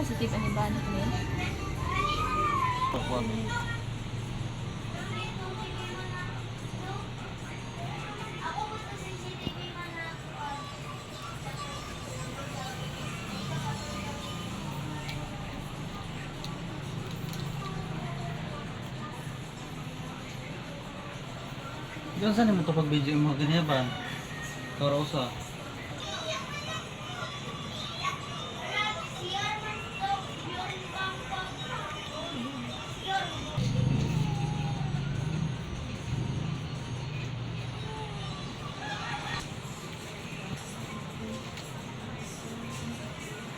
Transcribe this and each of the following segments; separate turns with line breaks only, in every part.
positive ani ba ni?
Diyan saan mo ito pag-video mo ganyan ba? Karosa.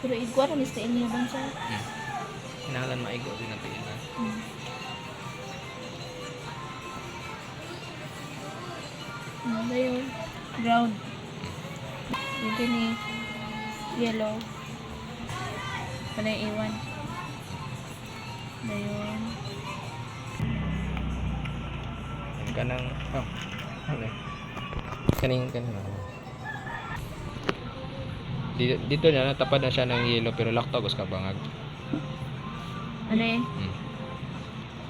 Pero igwa ra sa inyo bansa.
Kailangan maigo din ang piilan.
Ano yun? Brown. Yung kini yellow. Ano yung iwan? Ano yun?
Yan ka ng... Oh. Okay. Kaning. Dito niya, natapad na siya ng yellow pero lactose ka bangag.
Ano eh?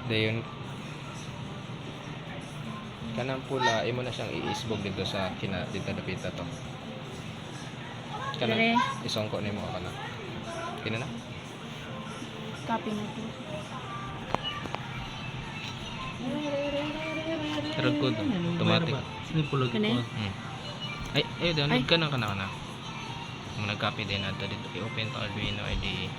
Dayon. Kanang pula, imo na siyang iisbog dito sa dito dapita to.
Dere.
Isongko nimo kana. Kina na?
Copy na to.
Error code automatic.
Sinipulog ko.
Kani?
Ay, download ka na kana. Kung nag-copy din nato dito, i-open to Arduino IDE.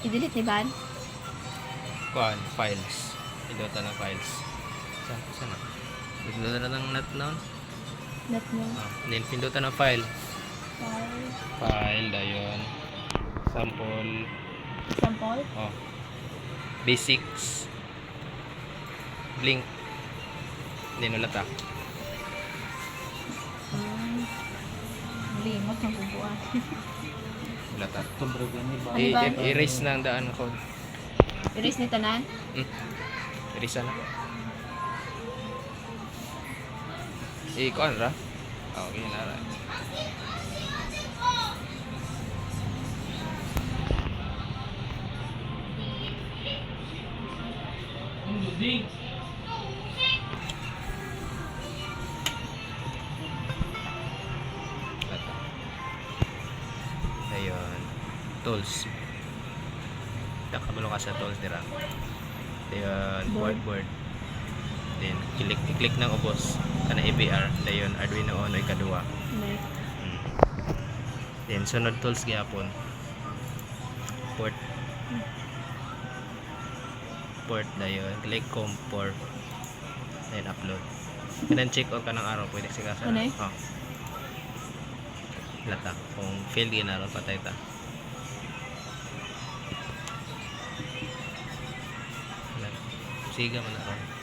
I-delete ni Ban?
Kuan, files. Idota ng files. Sana. Idota na ng nut noon.
Not mo.
Then pindutan ng file.
File.
File dayon. Sample.
Sample.
Basics. Blink. Then ulat
Limot ng bubuan.
Ulat
Sobre gani ba?
Ano ba?
Erase na ang daan ko.
Erase ni tanan?
Erase na. Kuan ra? Okay na ra. Ayun. Tools. Nakabalo ka sa tools dira. Ayun, board. Then i-click ng ubos kana ABR dayon Arduino Uno ikaduha. Then sunod tools gyapon. Port dayon click comport. Then upload. And then check out ka ng araw pwede sigasa.
Ano eh?
Lata kung fail ginaron patay ta. Siga man na ron.